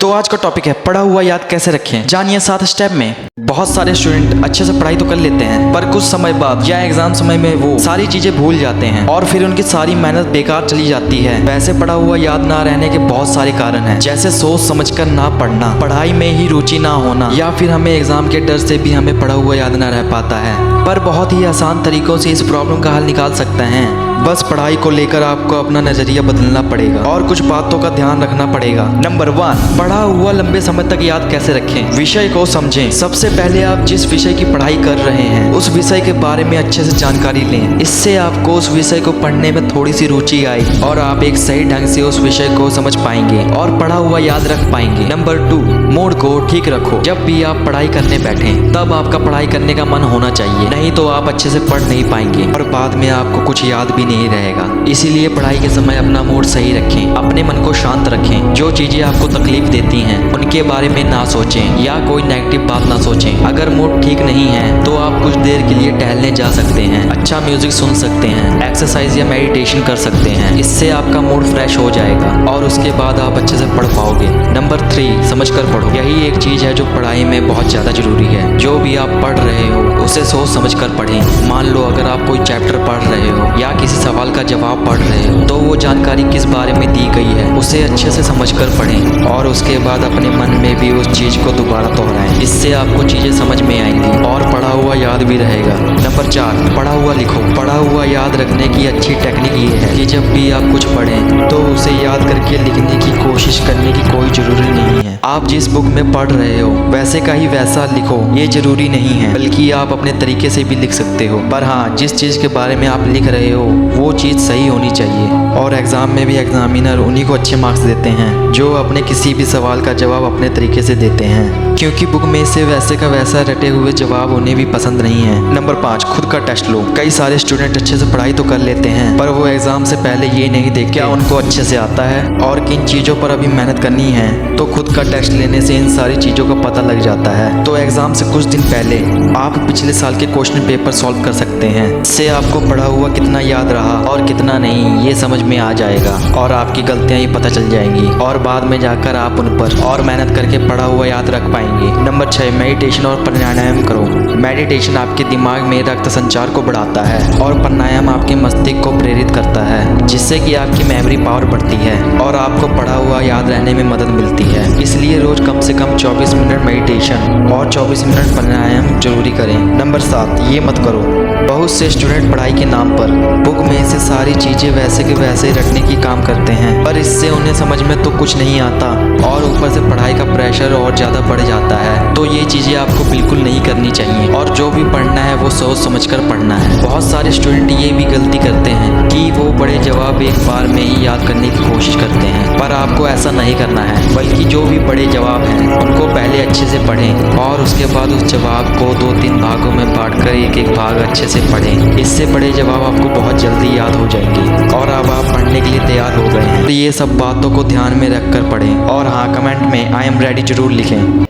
तो आज का टॉपिक है पढ़ा हुआ याद कैसे रखें। जानिए 7 स्टेप में। बहुत सारे स्टूडेंट अच्छे से पढ़ाई तो कर लेते हैं पर कुछ समय बाद या एग्जाम समय में वो सारी चीजें भूल जाते हैं और फिर उनकी सारी मेहनत बेकार चली जाती है। वैसे पढ़ा हुआ याद ना रहने के बहुत सारे कारण हैं, जैसे सोच समझकर ना पढ़ना, पढ़ाई में ही रुचि ना होना, या फिर हमें एग्जाम के डर से भी हमें पढ़ा हुआ याद ना रह पाता है। पर बहुत ही आसान तरीकों से इस प्रॉब्लम का हल निकाल सकते हैं। बस पढ़ाई को लेकर आपको अपना नजरिया बदलना पड़ेगा और कुछ बातों का ध्यान रखना पड़ेगा। नंबर 1, पढ़ा हुआ लंबे समय तक याद कैसे रखें। विषय को समझें। सबसे पहले आप जिस विषय की पढ़ाई कर रहे हैं उस विषय के बारे में अच्छे से जानकारी लें। इससे आपको उस विषय को पढ़ने में थोड़ी सी रुचि आएगी और आप एक सही ढंग से उस विषय को समझ पाएंगे और पढ़ा हुआ याद रख पाएंगे। नंबर 2, मूड को ठीक रखो। जब भी आप पढ़ाई करने बैठें तब आपका पढ़ाई करने का मन होना चाहिए, नहीं तो आप अच्छे से पढ़ नहीं पाएंगे और बाद में आपको कुछ याद भी नहीं रहेगा। इसीलिए पढ़ाई के समय अपना मूड सही रखें, अपने मन को शांत रखें। जो चीजें आपको तकलीफ देती हैं उनके बारे में ना सोचें या कोई नेगेटिव बात ना सोचें। अगर मूड ठीक नहीं है तो आप कुछ देर के लिए टहलने जा सकते हैं, अच्छा म्यूजिक सुन सकते हैं, एक्सरसाइज या मेडिटेशन कर सकते हैं। इससे आपका मूड फ्रेश हो जाएगा और उसके बाद आप अच्छे से पढ़ पाओगे। नंबर 3, समझकर पढ़ो। यही एक चीज है जो पढ़ाई में बहुत ज्यादा जरूरी है। जो भी आप पढ़ रहे हो उसे सोच समझकर पढ़ें। मान लो अगर आप कोई चैप्टर पढ़ रहे हो या किसी सवाल का जवाब पढ़ रहे हो तो वो जानकारी किस बारे में दी गई है उसे अच्छे से समझकर पढ़ें और उसके बाद अपने मन में भी उस चीज को दोबारा दोहराएं। इससे आपको चीजें समझ में आएंगी और पढ़ा हुआ याद भी रहेगा। नंबर 4, पढ़ा हुआ लिखो। पढ़ा हुआ याद रखने की अच्छी टेक्निक ये है कि जब भी आप कुछ पढ़ें तो उसे याद करके लिखने की कोशिश करने की कोई जरूरी नहीं है। आप जिस बुक में पढ़ रहे हो वैसे का ही वैसा लिखो, ये जरूरी नहीं है, बल्कि आप अपने तरीके से भी लिख सकते हो। पर हाँ, जिस चीज के बारे में आप लिख रहे हो वो चीज सही होनी चाहिए। और एग्जाम में भी एग्जामिनर उन्हीं को अच्छे मार्क्स देते हैं जो अपने किसी भी सवाल का जवाब अपने तरीके से देते हैं, क्योंकि बुक में से वैसे का वैसा रटे हुए जवाब उन्हें भी पसंद नहीं है। नंबर 5, खुद का टेस्ट लो। कई सारे स्टूडेंट अच्छे से पढ़ाई तो कर लेते हैं पर वो एग्जाम से पहले ये नहीं देखते क्या उनको अच्छे से आता है और किन चीजों पर अभी मेहनत करनी है। तो खुद का टेस्ट लेने से इन सारी चीजों का पता लग जाता है। तो एग्जाम से कुछ दिन पहले आप पिछले साल के क्वेश्चन पेपर सॉल्व कर सकते हैं। इससे आपको पढ़ा हुआ कितना याद रहा और कितना नहीं ये समझ में आ जाएगा और आपकी गलतियां ही पता चल जाएंगी और बाद में जाकर आप उन पर और मेहनत करके पढ़ा हुआ याद रख पाएंगे। नंबर 6, मेडिटेशन और प्राणायाम करो। मेडिटेशन आपके दिमाग में रक्त संचार को बढ़ाता है और प्राणायाम आपके मस्तिष्क को प्रेरित करता है, जिससे कि आपकी मेमोरी पावर बढ़ती है और आपको पढ़ा हुआ याद रहने में मदद मिलती है। इसलिए रोज कम से कम 24 मिनट मेडिटेशन और 24 मिनट प्राणायाम जरूरी करें। नंबर 7, ये मत करो। बहुत से स्टूडेंट पढ़ाई के नाम पर बुक में से सारी चीजें वैसे के वैसे ही रटने की काम करते हैं पर इससे उन्हें समझ में तो कुछ नहीं आता और ऊपर से पढ़ाई का प्रेशर और ज्यादा बढ़ जाता है। तो ये चीजें आपको बिल्कुल नहीं करनी चाहिए और जो भी पढ़ना है वो सोच समझकर पढ़ना है। बहुत सारे स्टूडेंट ये भी गलती करते हैं कि वो बड़े जवाब एक बार में ही याद करने की कोशिश करते हैं, पर आपको ऐसा नहीं करना है, बल्कि जो भी बड़े जवाब हैं उनको पहले अच्छे से पढ़ें और उसके बाद उस जवाब को 2-3 भागों में बांटकर एक भाग अच्छे से पढ़ें। इससे बड़े जवाब आपको बहुत जल्दी याद हो जाएंगे और अब आप पढ़ने के लिए तैयार हो गए हैं। तो ये सब बातों को ध्यान में रखकर पढ़ें और हाँ, कमेंट में आई एम रेडी जरूर लिखें।